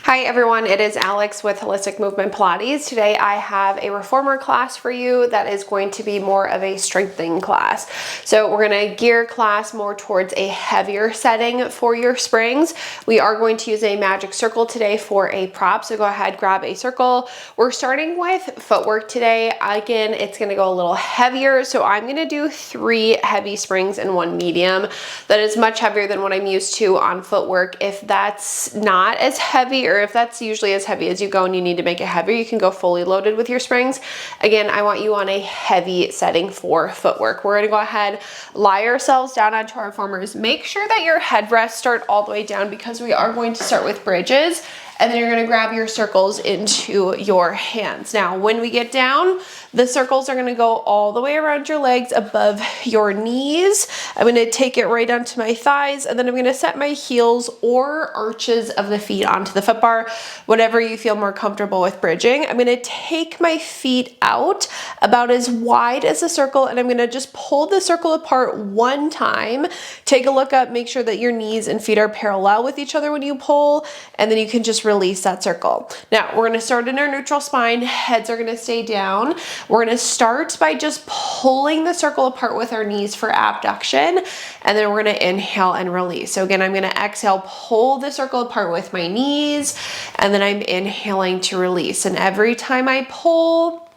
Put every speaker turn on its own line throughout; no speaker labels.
Hi everyone, it is Alex with Holistic Movement Pilates. Today I have a reformer class for you that is going to be more of a strengthening class. So we're going to gear class more towards a heavier setting for your springs. We are going to use a magic circle today for a prop, so go ahead, grab a circle. We're starting with footwork today. Again, it's going to go a little heavier, so I'm going to do 3 heavy springs and 1 medium. That is much heavier than what I'm used to on footwork. If that's not as heavy, or if that's usually as heavy as you go and you need to make it heavier, you can go fully loaded with your springs. Again, I want you on a heavy setting for footwork. We're gonna go ahead, lie ourselves down onto our reformers. Make sure that your headrests start all the way down because we are going to start with bridges, and then you're gonna grab your circles into your hands. Now, when we get down, the circles are gonna go all the way around your legs above your knees. I'm gonna take it right onto my thighs, and then I'm gonna set my heels or arches of the feet onto the foot bar, whatever you feel more comfortable with bridging. I'm gonna take my feet out about as wide as a circle, and I'm gonna just pull the circle apart one time. Take a look up, make sure that your knees and feet are parallel with each other when you pull, and then you can just release that circle. Now, we're gonna start in our neutral spine. Heads are gonna stay down. We're gonna start by just pulling the circle apart with our knees for abduction, and then we're gonna inhale and release. So again, I'm gonna exhale, pull the circle apart with my knees, and then I'm inhaling to release. And every time I pull,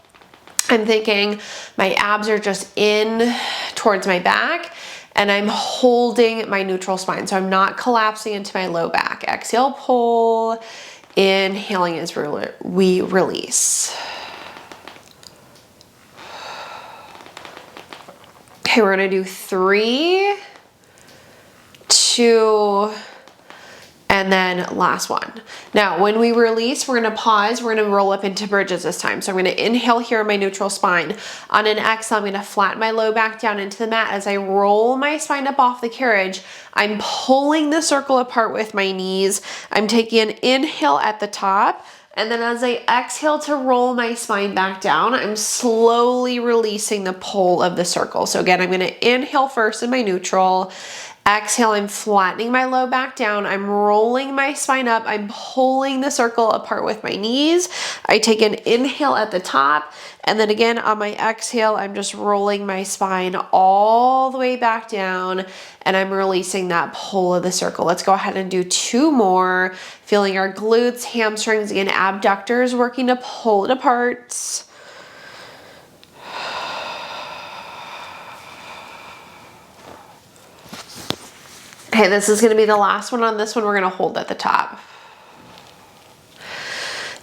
I'm thinking my abs are just in towards my back, and I'm holding my neutral spine. So I'm not collapsing into my low back. Exhale, pull, inhaling as we release. Okay, we're gonna do 3, 2, and then last one. Now, when we release, we're gonna pause. We're gonna roll up into bridges this time. So I'm gonna inhale here in my neutral spine. On an exhale, I'm gonna flatten my low back down into the mat. As I roll my spine up off the carriage, I'm pulling the circle apart with my knees. I'm taking an inhale at the top. And then as I exhale to roll my spine back down, I'm slowly releasing the pull of the circle. So again, I'm gonna inhale first in my neutral. Exhale, I'm flattening my low back down. I'm rolling my spine up. I'm pulling the circle apart with my knees. I take an inhale at the top. And then again, on my exhale, I'm just rolling my spine all the way back down, and I'm releasing that pull of the circle. Let's go ahead and do 2 more. Feeling our glutes, hamstrings, again, abductors working to pull it apart. Okay, this is gonna be the last one. On this one, we're gonna hold at the top.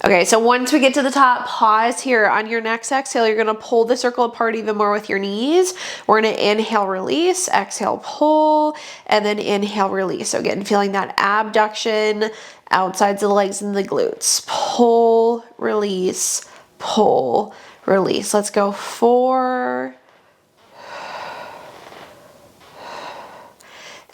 Okay, so once we get to the top, pause here. On your next exhale, you're gonna pull the circle apart even more with your knees. We're gonna inhale, release, exhale, pull, and then inhale, release. So again, feeling that abduction, outsides of the legs and the glutes. Pull, release, pull, release. Let's go 4.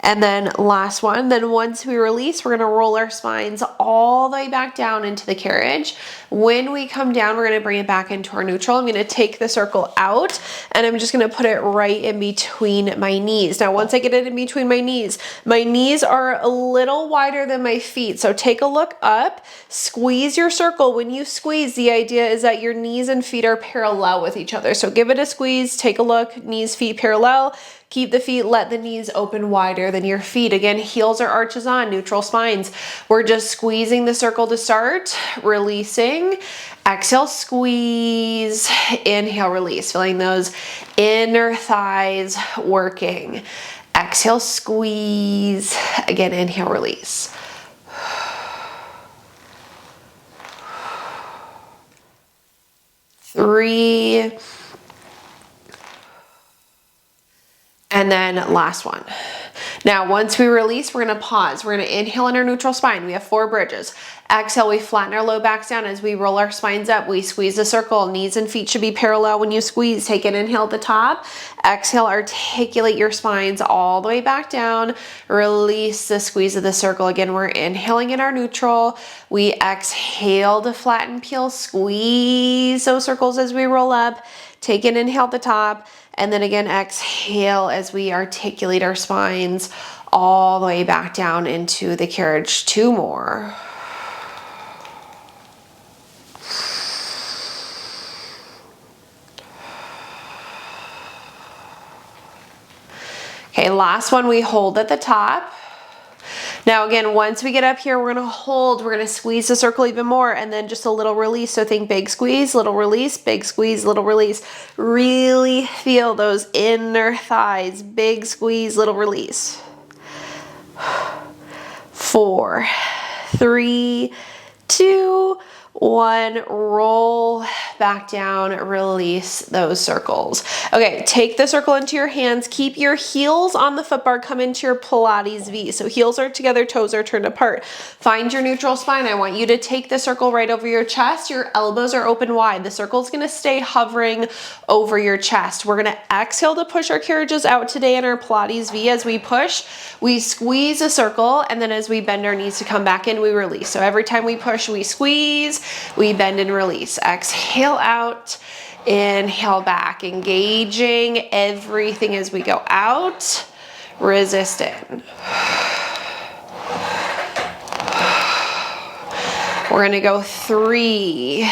And then last one. Then once we release, we're gonna roll our spines all the way back down into the carriage. When we come down, we're gonna bring it back into our neutral. I'm gonna take the circle out, and I'm just gonna put it right in between my knees. Now, once I get it in between my knees are a little wider than my feet. So take a look up, squeeze your circle. When you squeeze, the idea is that your knees and feet are parallel with each other. So give it a squeeze, take a look, knees, feet parallel. Keep the feet, let the knees open wider than your feet. Again, heels or arches on, neutral spines. We're just squeezing the circle to start, releasing. Exhale, squeeze, inhale, release. Feeling those inner thighs working. Exhale, squeeze. Again, inhale, release. Three. And then last one. Now, once we release, we're gonna pause. We're gonna inhale in our neutral spine. We have 4 bridges. Exhale, we flatten our low backs down. As we roll our spines up, we squeeze the circle. Knees and feet should be parallel when you squeeze. Take an inhale at the top. Exhale, articulate your spines all the way back down. Release the squeeze of the circle. Again, we're inhaling in our neutral. We exhale to flatten, peel, squeeze those circles as we roll up. Take an inhale at the top. And then again, exhale as we articulate our spines all the way back down into the carriage. 2 more. Okay, last one, we hold at the top. Now again, once we get up here, we're gonna hold, we're gonna squeeze the circle even more, and then just a little release. So think big squeeze, little release, big squeeze, little release. Really feel those inner thighs. Big squeeze, little release. 4, 3, 2, 1, roll back down, release those circles. Okay, take the circle into your hands, keep your heels on the foot bar, come into your Pilates V. So heels are together, toes are turned apart. Find your neutral spine. I want you to take the circle right over your chest. Your elbows are open wide. The circle's gonna stay hovering over your chest. We're gonna exhale to push our carriages out today in our Pilates V. As we push, we squeeze a circle, and then as we bend our knees to come back in, we release. So every time we push, we squeeze, we bend and release. Exhale out, inhale back, engaging everything as we go out, resist in. We're gonna go 3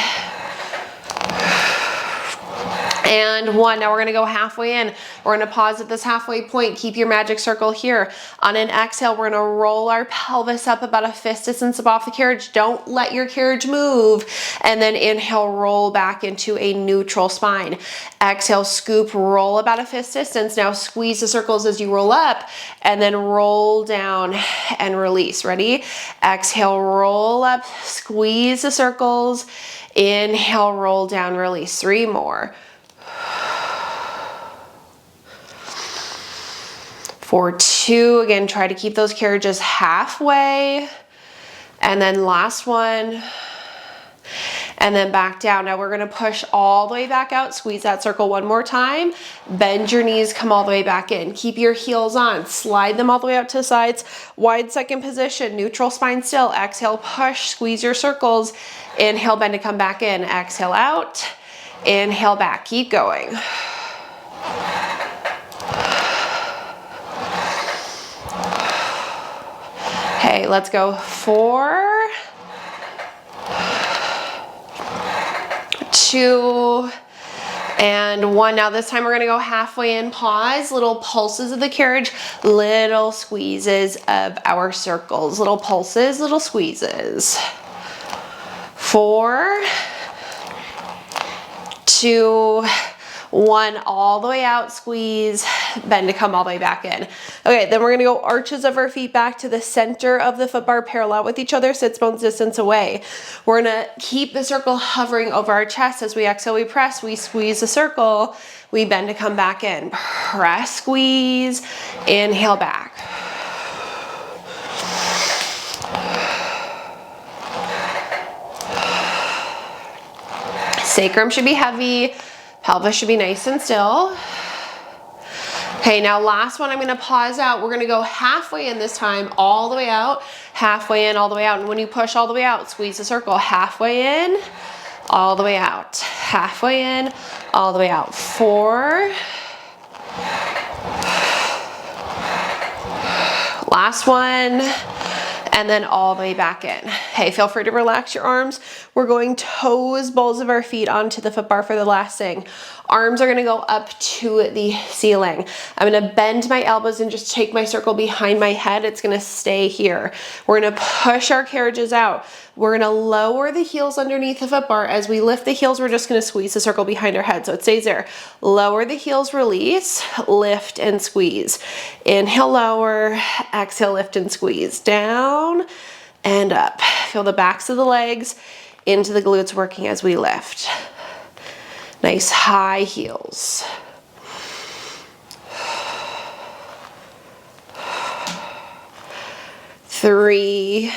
and 1. Now we're gonna go halfway in. We're gonna pause at this halfway point. Keep your magic circle here. On an exhale, we're gonna roll our pelvis up about a fist distance above the carriage. Don't let your carriage move. And then inhale, roll back into a neutral spine. Exhale, scoop, roll about a fist distance. Now squeeze the circles as you roll up, and then roll down and release. Ready? Exhale, roll up, squeeze the circles. Inhale, roll down, release. 3 more. 4, 2, again, try to keep those carriages halfway. And then last one. And then back down. Now we're gonna push all the way back out, squeeze that circle one more time. Bend your knees, come all the way back in. Keep your heels on, slide them all the way out to the sides. Wide second position, neutral spine still. Exhale, push, squeeze your circles. Inhale, bend to come back in. Exhale out, inhale back, keep going. Okay, let's go 4, 2, and 1. Now this time we're gonna go halfway in, pause, little pulses of the carriage, little squeezes of our circles, little pulses, little squeezes. 4, 2, 1, all the way out, squeeze, bend to come all the way back in. Okay, then we're gonna go arches of our feet back to the center of the foot bar, parallel with each other, sits bones distance away. We're gonna keep the circle hovering over our chest. As we exhale, we press, we squeeze the circle, we bend to come back in. Press, squeeze, inhale back. Sacrum should be heavy. Pelvis should be nice and still. Okay, now last one, I'm gonna pause out. We're gonna go halfway in this time, all the way out, halfway in, all the way out. And when you push all the way out, squeeze the circle. Halfway in, all the way out. Halfway in, all the way out. 4. Last one. And then all the way back in. Hey, feel free to relax your arms. We're going toes, balls of our feet onto the foot bar for the last thing. Arms are gonna go up to the ceiling. I'm gonna bend my elbows and just take my circle behind my head. It's gonna stay here. We're gonna push our carriages out. We're gonna lower the heels underneath the foot bar. As we lift the heels, we're just gonna squeeze the circle behind our head so it stays there. Lower the heels, release, lift and squeeze. Inhale, lower, exhale, lift and squeeze. Down and up. Feel the backs of the legs into the glutes working as we lift. Nice high heels. 3,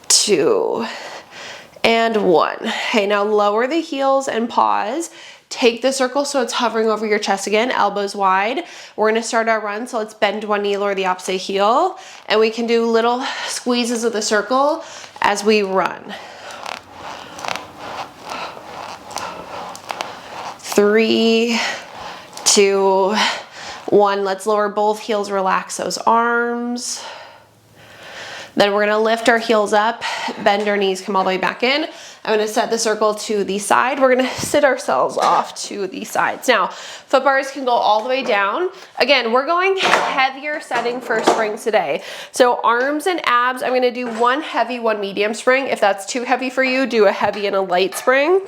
2, and 1. Okay, now lower the heels and pause. Take the circle so it's hovering over your chest again, elbows wide. We're gonna start our run, so let's bend one knee, lower the opposite heel, and we can do little squeezes of the circle as we run. 3, 2, 1. Let's lower both heels, relax those arms. Then we're gonna lift our heels up, bend our knees, come all the way back in. I'm gonna set the circle to the side. We're gonna sit ourselves off to the sides. Now, foot bars can go all the way down. Again, we're going heavier setting for springs today. So arms and abs, I'm gonna do one heavy, one medium spring. If that's too heavy for you, do a heavy and a light spring.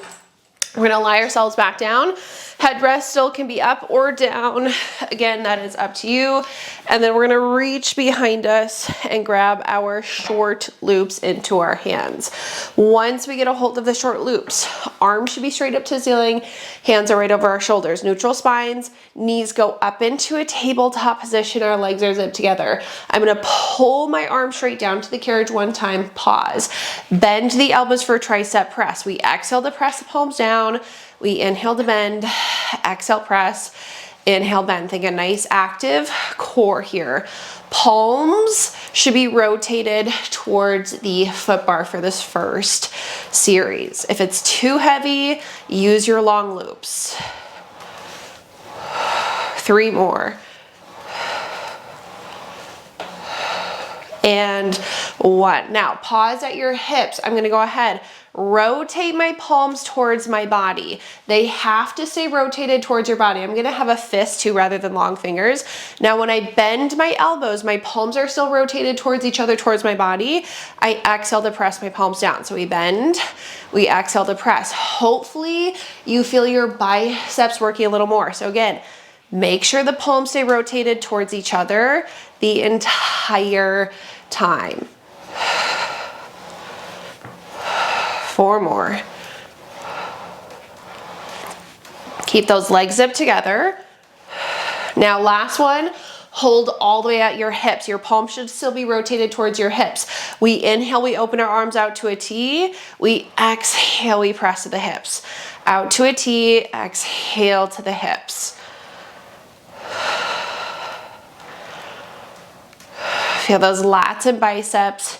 We're gonna lie ourselves back down. Headrest still can be up or down. Again, that is up to you. And then we're gonna reach behind us and grab our short loops into our hands. Once we get a hold of the short loops, arms should be straight up to the ceiling, hands are right over our shoulders, neutral spines, knees go up into a tabletop position, our legs are zipped together. I'm gonna pull my arms straight down to the carriage one time, pause. Bend the elbows for a tricep press. We exhale to press the palms down. We inhale to bend, exhale, press, inhale, bend. Think a nice active core here. Palms should be rotated towards the foot bar for this first series. If it's too heavy, use your long loops. 3 more. And 1. Now pause at your hips. I'm gonna go ahead, rotate my palms towards my body. They have to stay rotated towards your body. I'm gonna have a fist too rather than long fingers. Now when I bend my elbows, my palms are still rotated towards each other, towards my body. I exhale to press my palms down. So we bend, we exhale to press. Hopefully you feel your biceps working a little more. So again, make sure the palms stay rotated towards each other the entire time. 4 more. Keep those legs zipped together. Now last one, hold all the way at your hips. Your palms should still be rotated towards your hips. We inhale, we open our arms out to a T. We exhale, we press to the hips. Out to a T, exhale to the hips. Feel those lats and biceps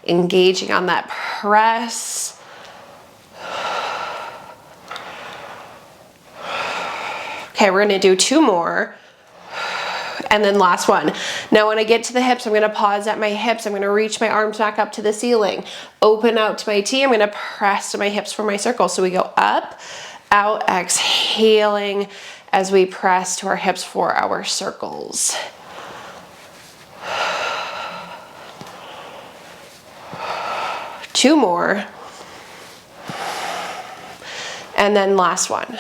engaging on that press. Okay, we're gonna do 2 more. And then last one. Now when I get to the hips, I'm gonna pause at my hips. I'm gonna reach my arms back up to the ceiling. Open out to my T. I'm gonna press to my hips for my circle. So we go up, out, exhaling as we press to our hips for our circles. 2 more. And then last one.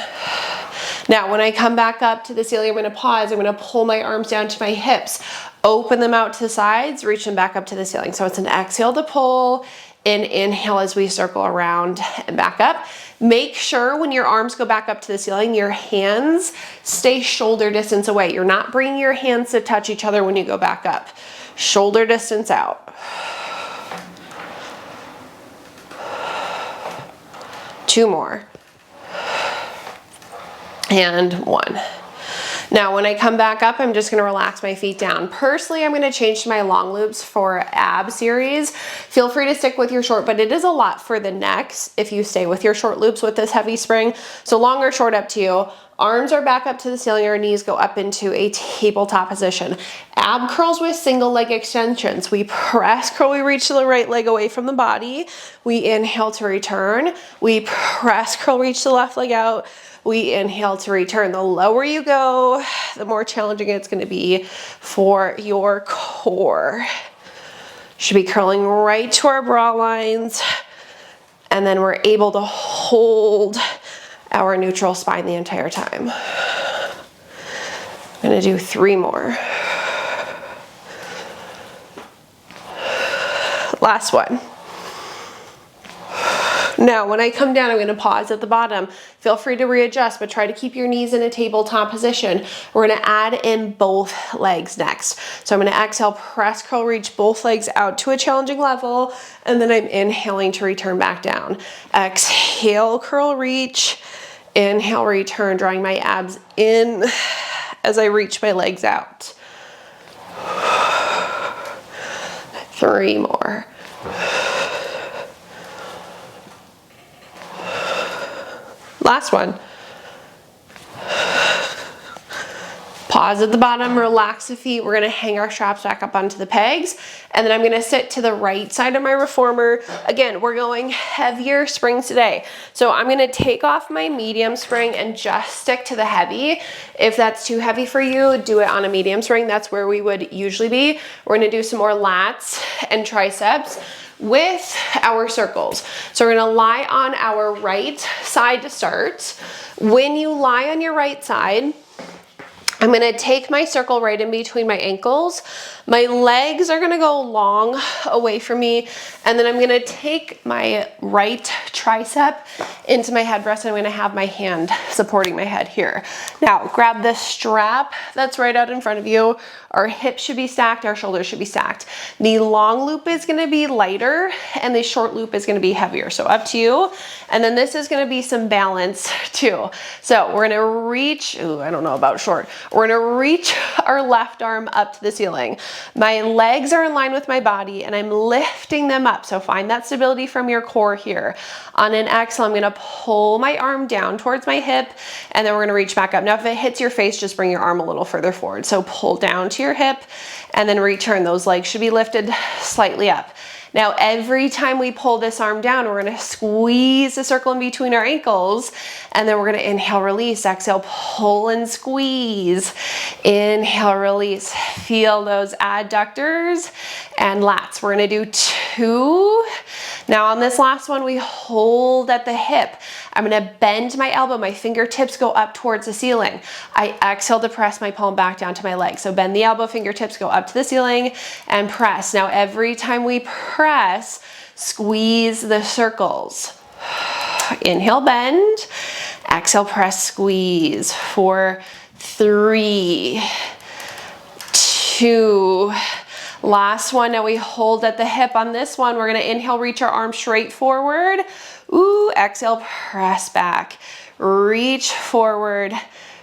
Now, when I come back up to the ceiling, I'm gonna pause. I'm gonna pull my arms down to my hips, open them out to the sides, reach them back up to the ceiling. So it's an exhale to pull, and inhale as we circle around and back up. Make sure when your arms go back up to the ceiling, your hands stay shoulder distance away. You're not bringing your hands to touch each other when you go back up. Shoulder distance out. 2 more. And 1. Now, when I come back up, I'm just gonna relax my feet down. Personally, I'm gonna change to my long loops for ab series. Feel free to stick with your short, but it is a lot for the necks if you stay with your short loops with this heavy spring. So long or short, up to you. Arms are back up to the ceiling, our knees go up into a tabletop position. Ab curls with single leg extensions. We press curl, we reach the right leg away from the body. We inhale to return. We press curl, reach the left leg out. We inhale to return. The lower you go, the more challenging it's gonna be for your core. Should be curling right to our bra lines. And then we're able to hold our neutral spine the entire time. I'm gonna do 3 more. Last one. Now, when I come down, I'm gonna pause at the bottom. Feel free to readjust, but try to keep your knees in a tabletop position. We're gonna add in both legs next. So I'm gonna exhale, press, curl, reach both legs out to a challenging level, and then I'm inhaling to return back down. Exhale, curl, reach. Inhale, return, drawing my abs in as I reach my legs out. 3 more. Last one. Pause at the bottom, relax the feet. We're gonna hang our straps back up onto the pegs, and then I'm gonna sit to the right side of my reformer. Again, we're going heavier springs today. So I'm gonna take off my medium spring and just stick to the heavy. If that's too heavy for you, do it on a medium spring. That's where we would usually be. We're gonna do some more lats and triceps with our circles. So we're gonna lie on our right side to start. When you lie on your right side, I'm gonna take my circle right in between my ankles. My legs are gonna go long away from me, and then I'm gonna take my right tricep into my head rest, and I'm gonna have my hand supporting my head here. Now, grab the strap that's right out in front of you. Our hips should be stacked, our shoulders should be stacked. The long loop is gonna be lighter, and the short loop is gonna be heavier, so up to you. And then this is gonna be some balance too. So we're gonna reach, ooh, I don't know about short. We're gonna reach our left arm up to the ceiling. My legs are in line with my body, and I'm lifting them up. So find that stability from your core here. On an exhale, I'm gonna pull my arm down towards my hip, and then we're gonna reach back up. Now, if it hits your face, just bring your arm a little further forward. So pull down to your hip, and then return. Those legs should be lifted slightly up. Now, every time we pull this arm down, we're gonna squeeze the circle in between our ankles, and then we're gonna inhale, release, exhale, pull and squeeze. Inhale, release. Feel those adductors and lats. We're gonna do 2. Now on this last one, we hold at the hip. I'm gonna bend my elbow, my fingertips go up towards the ceiling. I exhale to press my palm back down to my leg. So bend the elbow, fingertips go up to the ceiling and press. Now every time we press, squeeze the circles. Inhale, bend. Exhale, press, squeeze. 4, 3, 2, last one. Now we hold at the hip on this one. We're gonna inhale, reach our arms straight forward. Ooh, exhale, press back. Reach forward,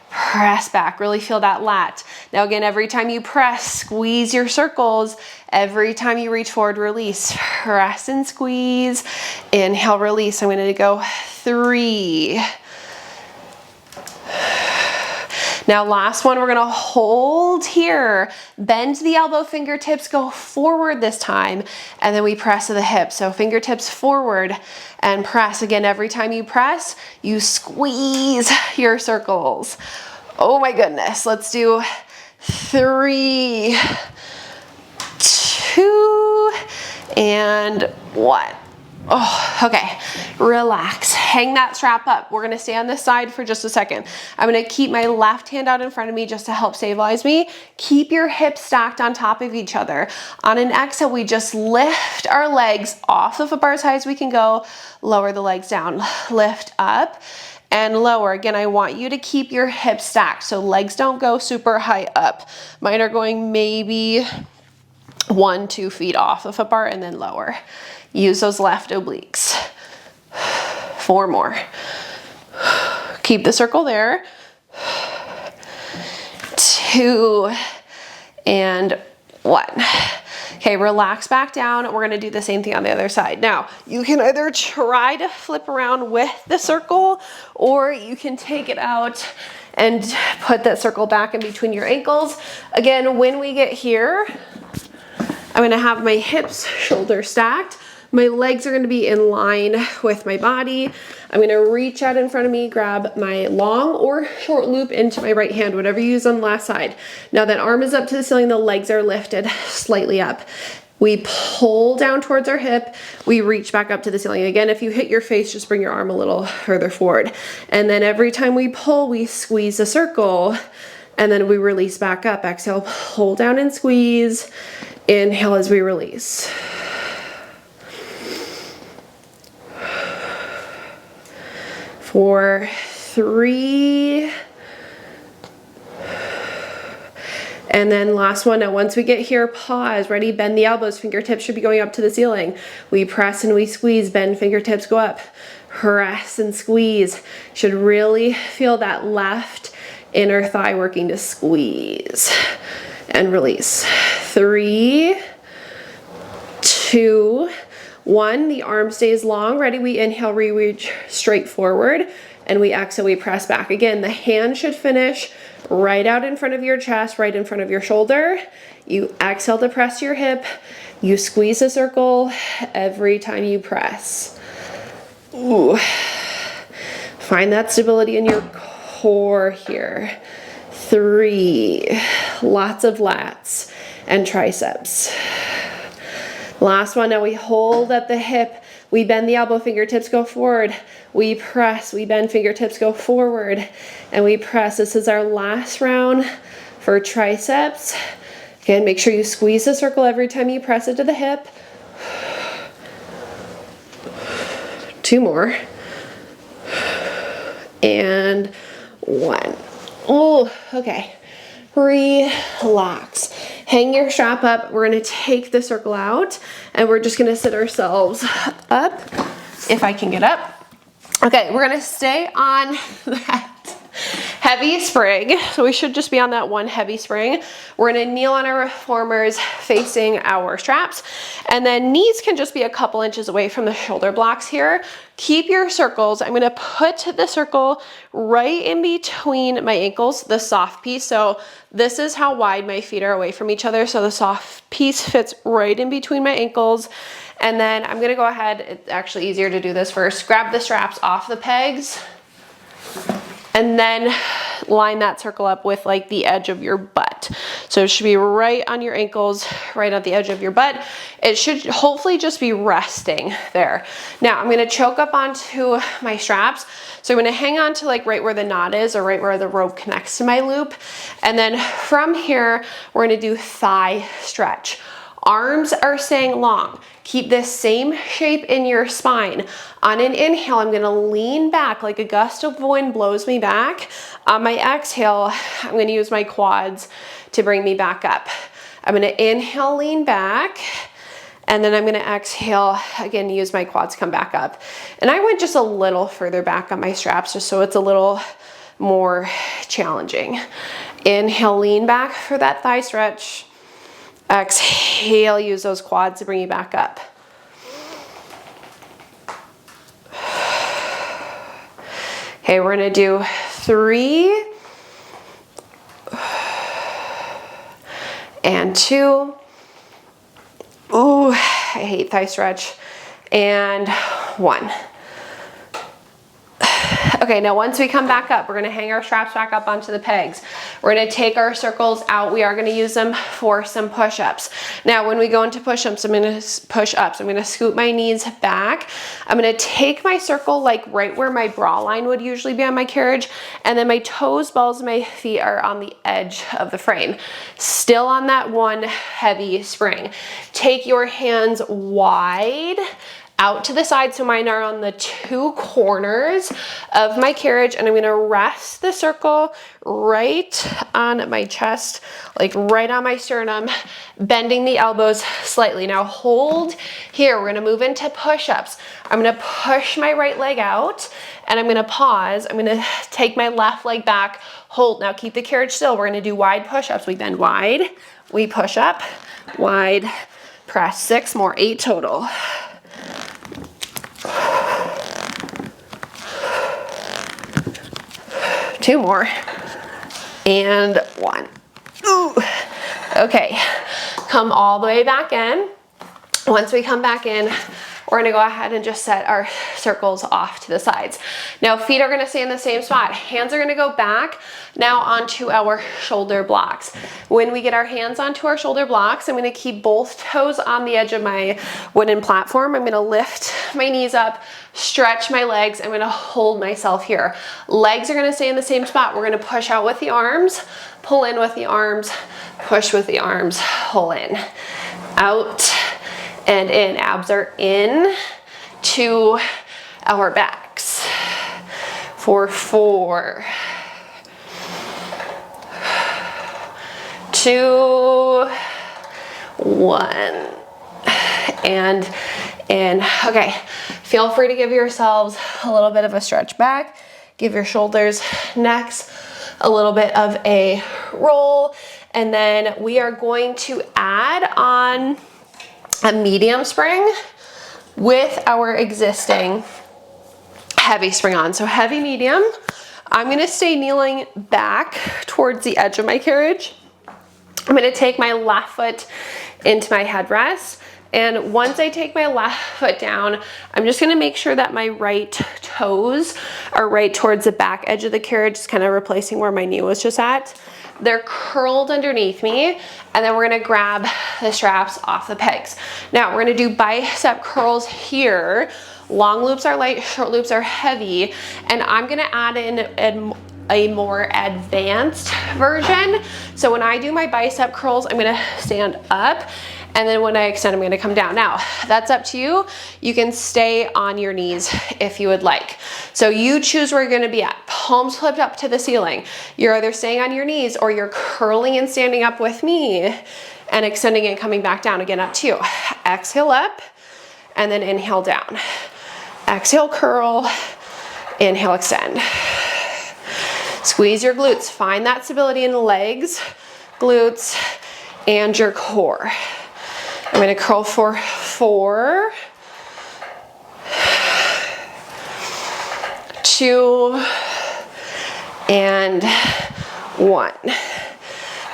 press back. Really feel that lat. Now again, every time you press, squeeze your circles. Every time you reach forward, release. Press and squeeze. Inhale, release. I'm gonna go 3. Now last one, we're gonna hold here. Bend the elbow, fingertips go forward this time, and then we press to the hip. So fingertips forward and press. Again, every time you press, you squeeze your circles. Oh my goodness, let's do 3, 2, and 1. Oh, okay, relax, hang that strap up. We're gonna stay on this side for just a second. I'm gonna keep my left hand out in front of me just to help stabilize me. Keep your hips stacked on top of each other. On an exhale, we just lift our legs off the foot bar as high as we can go, lower the legs down, lift up and lower. Again, I want you to keep your hips stacked so legs don't go super high up. Mine are going maybe 1, 2 feet off the foot bar and then lower. Use those left obliques. 4 more. Keep the circle there. 2 and 1. Okay, relax back down. We're gonna do the same thing on the other side. Now, you can either try to flip around with the circle, or you can take it out and put that circle back in between your ankles. Again, when we get here, I'm gonna have my hips shoulder stacked. My legs are gonna be in line with my body. I'm gonna reach out in front of me, grab my long or short loop into my right hand, whatever you use on the left side. Now that arm is up to the ceiling, the legs are lifted slightly up. We pull down towards our hip, we reach back up to the ceiling. Again, if you hit your face, just bring your arm a little further forward. And then every time we pull, we squeeze a circle, and then we release back up. Exhale, pull down and squeeze. Inhale as we release. 4, 3, and then last one. Now once we get here, pause, ready, bend the elbows, fingertips should be going up to the ceiling. We press and we squeeze, bend, fingertips go up, press and squeeze. Should really feel that left inner thigh working to squeeze and release. 3, 2, 1, the arm stays long. Ready, we inhale, reach straight forward, and we exhale, we press back. Again, the hand should finish right out in front of your chest, right in front of your shoulder. You exhale to press your hip. You squeeze a circle every time you press. Ooh. Find that stability in your core here. 3. Lots of lats and triceps. Last one. Now we hold at the hip. We bend the elbow, fingertips go forward. We press, we bend, fingertips go forward, and we press. This is our last round for triceps. Again, make sure you squeeze the circle every time you press it to the hip. 2 more. And 1. Oh, okay. Relax. Hang your strap up. We're going to take the circle out and we're just going to sit ourselves up, if I can get up. Okay, we're going to stay on that heavy spring. So we should just be on that one heavy spring. We're going to kneel on our reformers facing our straps, and then knees can just be a couple inches away from the shoulder blocks here. Keep your circles. I'm going to put the circle right in between my ankles, the soft piece. So this is how wide my feet are away from each other. So the soft piece fits right in between my ankles. And then I'm going to go ahead, it's actually easier to do this first, grab the straps off the pegs, and then line that circle up with like the edge of your butt. So it should be right on your ankles, right at the edge of your butt. It should hopefully just be resting there. Now I'm gonna choke up onto my straps. So I'm gonna hang on to like right where the knot is, or right where the rope connects to my loop. And then from here, we're gonna do thigh stretch. Arms are staying long. Keep this same shape in your spine. On an inhale, I'm gonna lean back like a gust of wind blows me back. On my exhale, I'm gonna use my quads to bring me back up. I'm gonna inhale, lean back, and then I'm gonna exhale, again, use my quads to come back up. And I went just a little further back on my straps just so it's a little more challenging. Inhale, lean back for that thigh stretch. Exhale, use those quads to bring you back up. Okay, we're gonna do 3 and 2. Ooh, I hate thigh stretch. And 1. Okay, now once we come back up, we're gonna hang our straps back up onto the pegs. We're gonna take our circles out. We are gonna use them for some push-ups. Now, when we go into push-ups, I'm gonna scoot my knees back. I'm gonna take my circle like right where my bra line would usually be on my carriage, and then my toes, balls of my feet are on the edge of the frame. Still on that one heavy spring. Take your hands wide out to the side, so mine are on the 2 corners of my carriage, and I'm gonna rest the circle right on my chest, like right on my sternum, bending the elbows slightly. Now hold here, we're gonna move into push-ups. I'm gonna push my right leg out, and I'm gonna pause. I'm gonna take my left leg back, hold. Now keep the carriage still. We're gonna do wide push-ups. We bend wide, we push up, wide, press. 6 more, 8 total. 2 more, and 1. Ooh. Okay, come all the way back in. Once we come back in, we're gonna go ahead and just set our circles off to the sides. Now feet are gonna stay in the same spot. Hands are gonna go back now onto our shoulder blocks. When we get our hands onto our shoulder blocks, I'm gonna keep both toes on the edge of my wooden platform. I'm gonna lift my knees up, stretch my legs. I'm gonna hold myself here. Legs are gonna stay in the same spot. We're gonna push out with the arms, pull in with the arms, push with the arms, pull in, out, and in. Abs are in to our backs. For 4, 2, 1, and in. Okay, feel free to give yourselves a little bit of a stretch back. Give your shoulders, necks a little bit of a roll, and then we are going to add on a medium spring with our existing heavy spring on. So heavy medium, I'm gonna stay kneeling back towards the edge of my carriage. I'm gonna take my left foot into my headrest. And once I take my left foot down, I'm just gonna make sure that my right toes are right towards the back edge of the carriage, just kind of replacing where my knee was just at. They're curled underneath me, and then we're gonna grab the straps off the pegs. Now we're gonna do bicep curls here. Long loops are light, short loops are heavy, and I'm gonna add in a more advanced version. So when I do my bicep curls, I'm gonna stand up, and then when I extend, I'm gonna come down. Now, that's up to you. You can stay on your knees if you would like. So you choose where you're gonna be at. Palms flipped up to the ceiling. You're either staying on your knees or you're curling and standing up with me and extending and coming back down. Again, up to you. Exhale up, and then inhale down. Exhale, curl, inhale, extend. Squeeze your glutes. Find that stability in the legs, glutes, and your core. I'm gonna curl for 4, 2, and 1.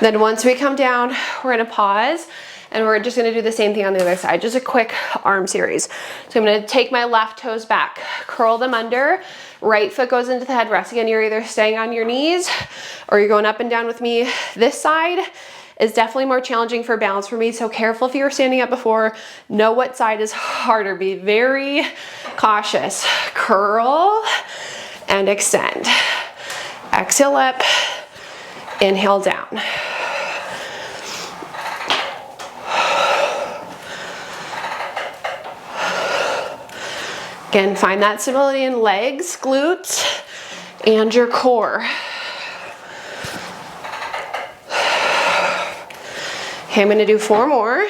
Then once we come down, we're gonna pause, and we're just gonna do the same thing on the other side, just a quick arm series. So I'm gonna take my left toes back, curl them under, right foot goes into the headrest. Again, you're either staying on your knees or you're going up and down with me. This side is definitely more challenging for balance for me, so careful if you were standing up before. Know what side is harder. Be very cautious. Curl and extend. Exhale up, inhale down. Again, find that stability in legs, glutes, and your core. Okay, I'm gonna do 4 more.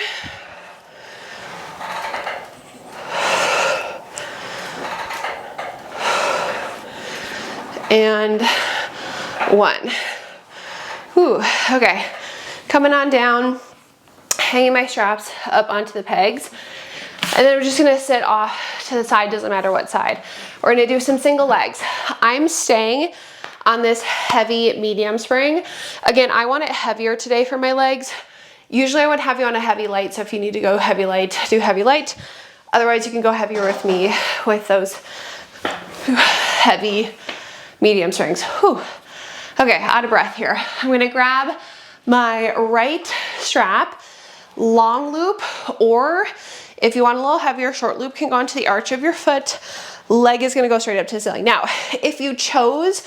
And 1. Whew, okay. Coming on down, hanging my straps up onto the pegs. And then we're just gonna sit off to the side, doesn't matter what side. We're gonna do some single legs. I'm staying on this heavy medium spring. Again, I want it heavier today for my legs. Usually I would have you on a heavy light, so if you need to go heavy light, do heavy light. Otherwise you can go heavier with me with those heavy medium springs. Whew. Okay, out of breath here. I'm gonna grab my right strap, long loop, or if you want a little heavier, short loop can go onto the arch of your foot. Leg is gonna go straight up to the ceiling. Now, if you chose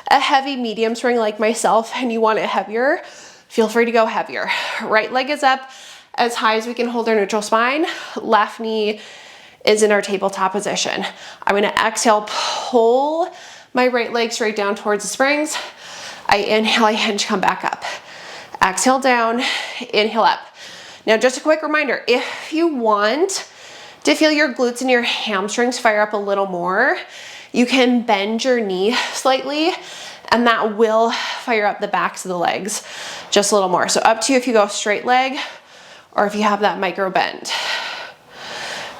a heavy medium spring like myself and you want it heavier, feel free to go heavier. Right leg is up as high as we can hold our neutral spine. Left knee is in our tabletop position. I'm gonna exhale, pull my right leg straight down towards the springs. I inhale, I hinge, come back up. Exhale down, inhale up. Now, just a quick reminder, if you want to feel your glutes and your hamstrings fire up a little more, you can bend your knee slightly, and that will fire up the backs of the legs just a little more. So up to you if you go straight leg or if you have that micro bend.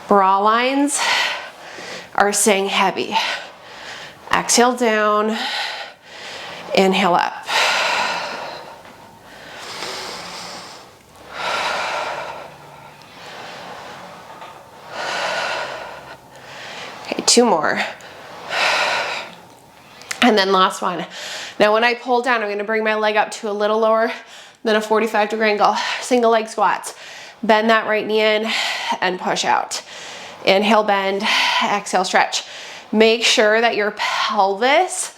Bra lines are staying heavy. Exhale down, inhale up. Okay, 2 more. And then last one. Now when I pull down, I'm gonna bring my leg up to a little lower than a 45-degree angle. Single leg squats. Bend that right knee in and push out. Inhale, bend, exhale, stretch. Make sure that your pelvis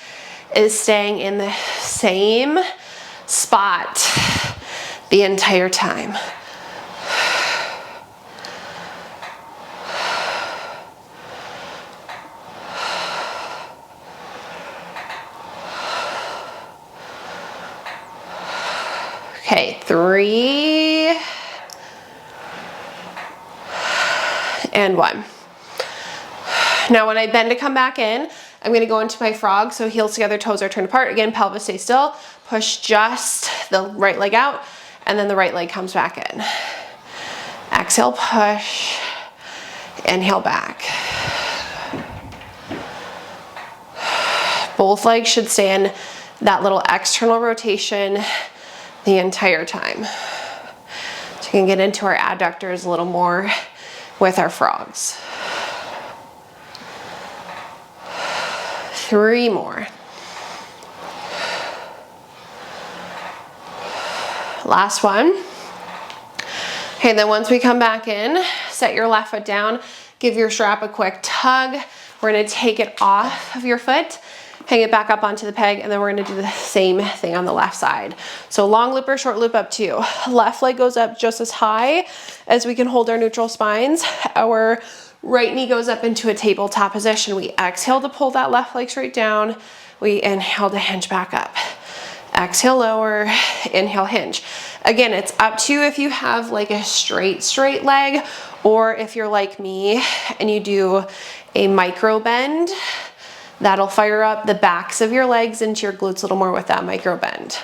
is staying in the same spot the entire time. Okay, 3 and 1. Now when I bend to come back in, I'm gonna go into my frog, so heels together, toes are turned apart. Again, pelvis stays still. Push just the right leg out, and then the right leg comes back in. Exhale, push, inhale back. Both legs should stay in that little external rotation the entire time. So you can get into our adductors a little more with our frogs. 3 more. Last one. Okay, then once we come back in, set your left foot down, give your strap a quick tug. We're gonna take it off of your foot, hang it back up onto the peg, and then we're gonna do the same thing on the left side. So long loop or short loop, up to you. Left leg goes up just as high as we can hold our neutral spines. Our right knee goes up into a tabletop position. We exhale to pull that left leg straight down. We inhale to hinge back up. Exhale, lower, inhale, hinge. Again, it's up to you if you have like a straight leg, or if you're like me and you do a micro bend, that'll fire up the backs of your legs into your glutes a little more with that micro bend.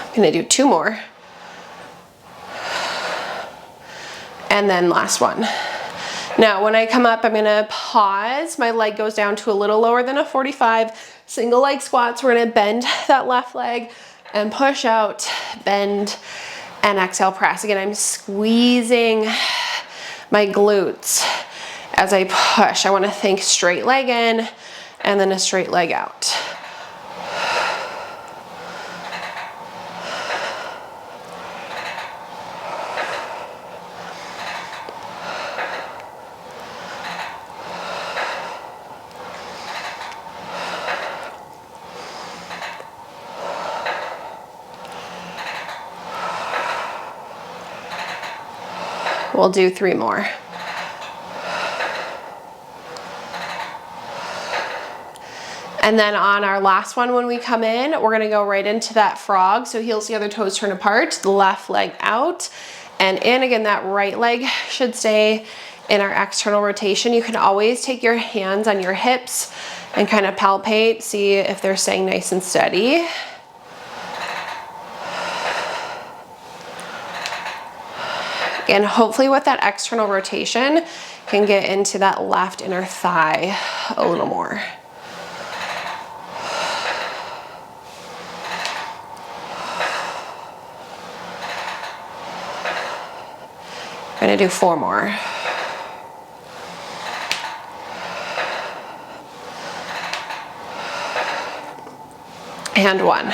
I'm gonna do 2 more. And then last one. Now, when I come up, I'm gonna pause. My leg goes down to a little lower than a 45. Single leg squats. We're gonna bend that left leg and push out, bend, and exhale, press. Again, I'm squeezing my glutes as I push. I wanna think straight leg in and then a straight leg out. We'll do 3 more. And then on our last one, when we come in, we're gonna go right into that frog. So heels together, toes turn apart, the left leg out and in. Again, that right leg should stay in our external rotation. You can always take your hands on your hips and kind of palpate, see if they're staying nice and steady. And hopefully with that external rotation, can get into that left inner thigh a little more. I'm gonna do 4 more. And 1.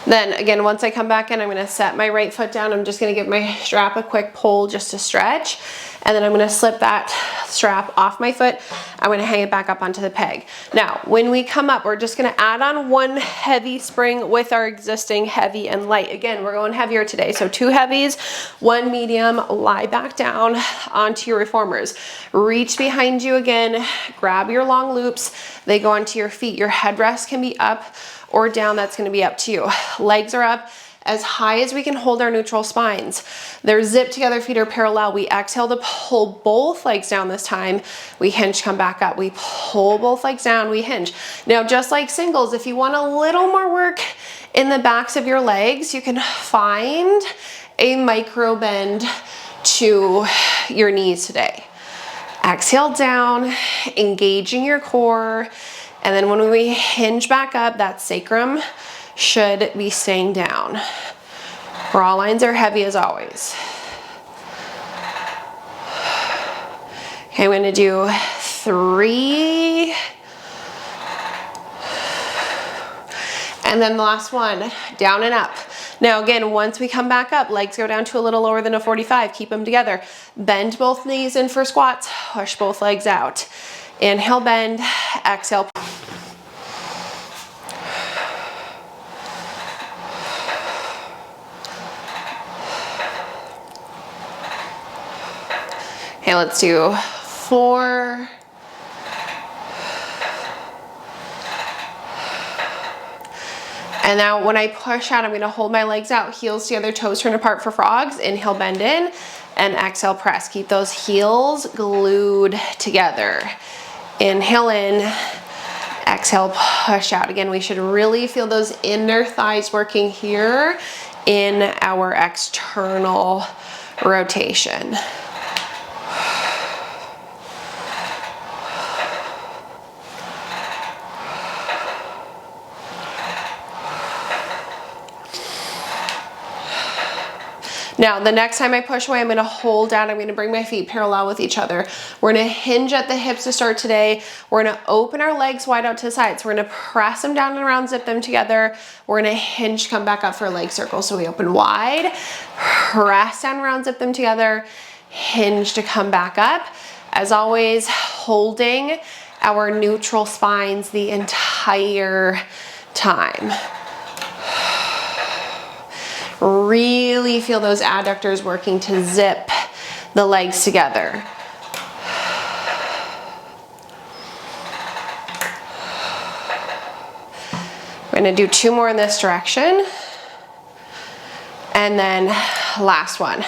Then again, once I come back in, I'm gonna set my right foot down. I'm just gonna give my strap a quick pull just to stretch. And then I'm gonna slip that strap off my foot. I'm gonna hang it back up onto the peg. Now, when we come up, we're just gonna add on 1 heavy spring with our existing heavy and light. Again, we're going heavier today. So 2 heavies, 1 medium, lie back down onto your reformers. Reach behind you again, grab your long loops. They go onto your feet. Your headrest can be up or down, that's gonna be up to you. Legs are up as high as we can hold our neutral spines. They're zipped together, feet are parallel. We exhale to pull both legs down this time. We hinge, come back up. We pull both legs down, we hinge. Now, just like singles, if you want a little more work in the backs of your legs, you can find a micro bend to your knees today. Exhale down, engaging your core. And then when we hinge back up, that sacrum should be staying down. Bra lines are heavy as always. Okay, I'm gonna do 3. And then the last one, down and up. Now again, once we come back up, legs go down to a little lower than a 45. Keep them together. Bend both knees in for squats. Push both legs out. Inhale, bend. Exhale. Okay, let's do 4. And now when I push out, I'm gonna hold my legs out, heels together, toes turn apart for frogs. Inhale, bend in. and exhale, press. Keep those heels glued together. Inhale in, exhale, push out. Again, we should really feel those inner thighs working here in our external rotation. Now, the next time I push away, I'm gonna hold down. I'm gonna bring my feet parallel with each other. We're gonna hinge at the hips to start today. We're gonna open our legs wide out to the sides. We're gonna press them down and around, zip them together. We're gonna hinge, come back up for a leg circle. So we open wide, press down around, zip them together, hinge to come back up. As always, holding our neutral spines the entire time. Really feel those adductors working to zip the legs together. We're gonna do 2 more in this direction. And then last one.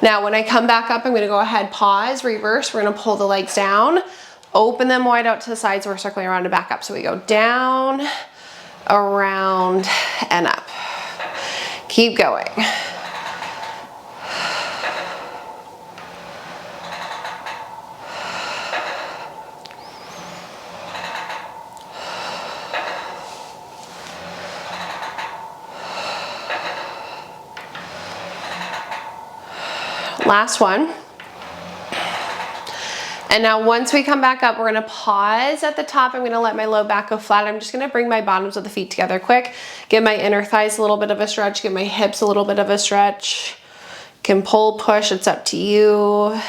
Now, when I come back up, I'm gonna go ahead, pause, reverse. We're gonna pull the legs down, open them wide out to the sides. We're circling around and back up. So we go down, around, and up. Keep going. Last one. And now once we come back up, we're gonna pause at the top. I'm gonna let my low back go flat. I'm just gonna bring my bottoms of the feet together quick. Give my inner thighs a little bit of a stretch. Give my hips a little bit of a stretch. Can pull, push, it's up to you.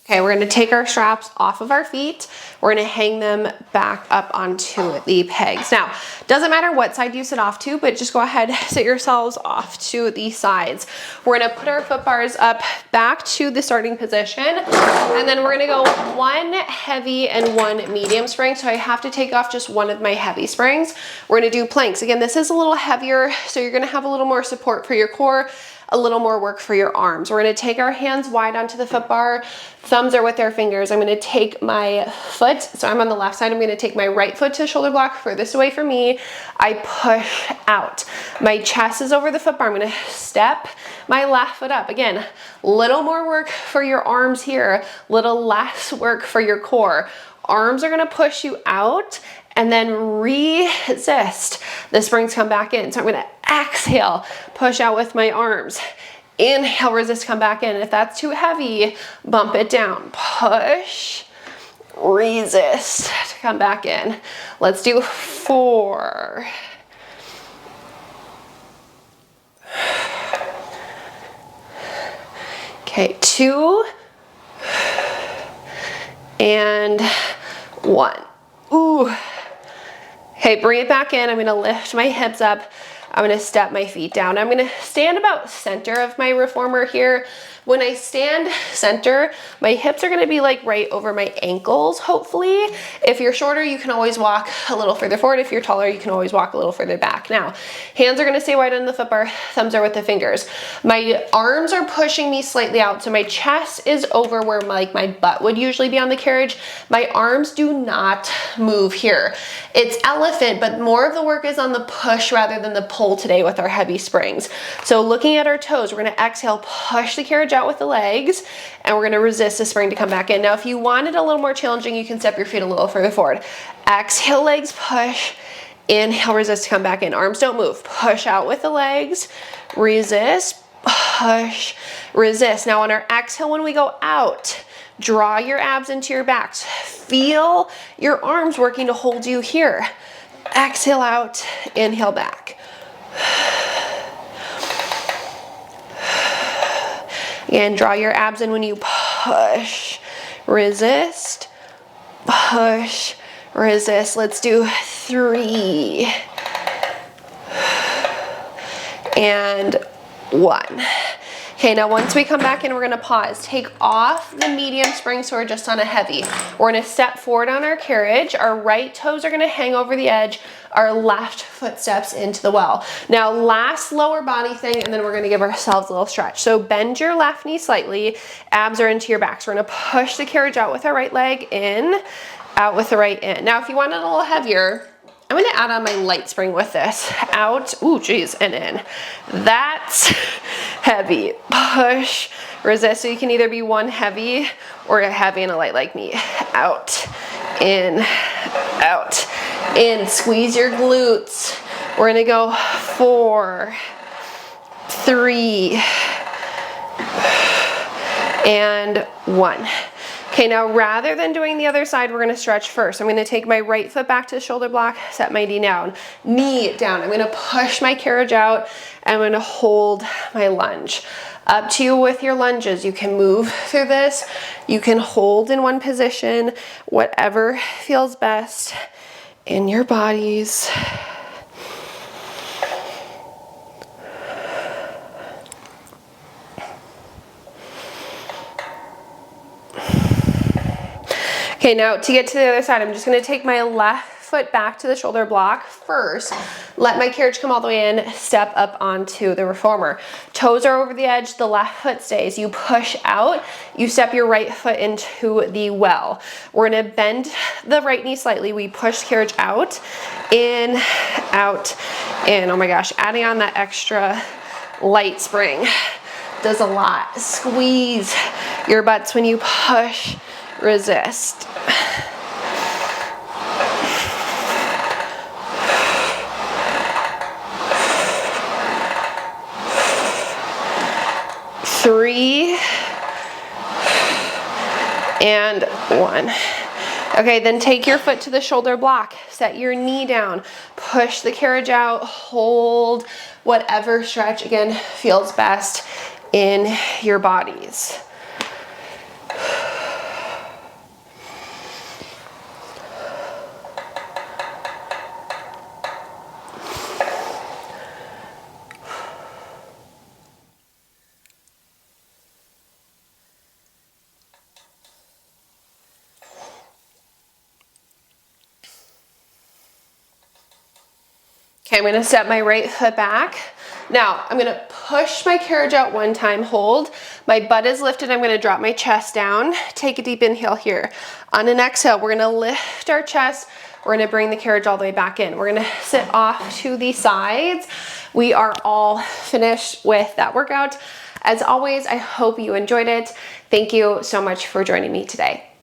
Okay, we're gonna take our straps off of our feet. We're gonna hang them back up onto the pegs. Now, doesn't matter what side you sit off to, but just go ahead, sit yourselves off to the sides. We're gonna put our foot bars up back to the starting position, and then we're gonna go 1 heavy and 1 medium spring. So I have to take off just 1 of my heavy springs. We're gonna do planks. Again, this is a little heavier, so you're gonna have a little more support for your core, a little more work for your arms. We're gonna take our hands wide onto the foot bar, thumbs are with our fingers. I'm gonna take my foot, so I'm on the left side, I'm gonna take my right foot to the shoulder block, furthest away from me. I push out. My chest is over the foot bar. I'm gonna step my left foot up. Again, little more work for your arms here, little less work for your core. Arms are gonna push you out and then resist. The springs come back in. So I'm gonna exhale, push out with my arms. Inhale, resist, come back in. If that's too heavy, bump it down. Push, resist to come back in. Let's do 4. Okay, 2 and 1. Ooh. Okay, bring it back in. I'm gonna lift my hips up. I'm gonna step my feet down. I'm gonna stand about center of my reformer here. When I stand center, my hips are gonna be like right over my ankles, hopefully. If you're shorter, you can always walk a little further forward. If you're taller, you can always walk a little further back. Now, hands are gonna stay wide on the foot bar, thumbs are with the fingers. My arms are pushing me slightly out, so my chest is over where my butt would usually be on the carriage. My arms do not move here. It's elephant, but more of the work is on the push rather than the pull today with our heavy springs. So looking at our toes, we're gonna exhale, push the carriage out with the legs, and we're gonna resist the spring to come back in. Now, if you want it a little more challenging, you can step your feet a little further forward. Exhale, legs push. Inhale, resist to come back in. Arms don't move. Push out with the legs. Resist, push, resist. Now on our exhale, when we go out, draw your abs into your backs. Feel your arms working to hold you here. Exhale out, inhale back. And draw your abs in when you push, resist, push, resist. Let's do 3 and 1. Okay, now once we come back in, we're gonna pause. Take off the medium spring so we're just on a heavy. We're gonna step forward on our carriage. Our right toes are gonna hang over the edge. Our left foot steps into the well. Now last lower body thing, and then we're gonna give ourselves a little stretch. So bend your left knee slightly, abs are into your back. So we're gonna push the carriage out with our right leg in, out with the right in. Now if you want it a little heavier, I'm gonna add on my light spring with this. Out, ooh, geez, and in. That's heavy. Push, resist. So you can either be one heavy or a heavy and a light like me. Out, in, out, in. Squeeze your glutes. We're gonna go 4, 3, and 1. Okay, now rather than doing the other side, we're gonna stretch first. I'm gonna take my right foot back to the shoulder block, set my knee down. I'm gonna push my carriage out, and I'm gonna hold my lunge. Up to you with your lunges. You can move through this. You can hold in one position, whatever feels best in your bodies. Okay, now to get to the other side, I'm just gonna take my left foot back to the shoulder block first, let my carriage come all the way in, step up onto the reformer. Toes are over the edge, the left foot stays. You push out, you step your right foot into the well. We're gonna bend the right knee slightly. We push the carriage out, in, out, in. Oh my gosh, adding on that extra light spring does a lot. Squeeze your butts when you push, resist. Three and 1. Okay, then take your foot to the shoulder block, set your knee down, push the carriage out, hold whatever stretch again feels best in your bodies. Okay, I'm gonna step my right foot back. Now, I'm gonna push my carriage out one time, hold. My butt is lifted, I'm gonna drop my chest down. Take a deep inhale here. On an exhale, we're gonna lift our chest. We're gonna bring the carriage all the way back in. We're gonna sit off to the sides. We are all finished with that workout. As always, I hope you enjoyed it. Thank you so much for joining me today.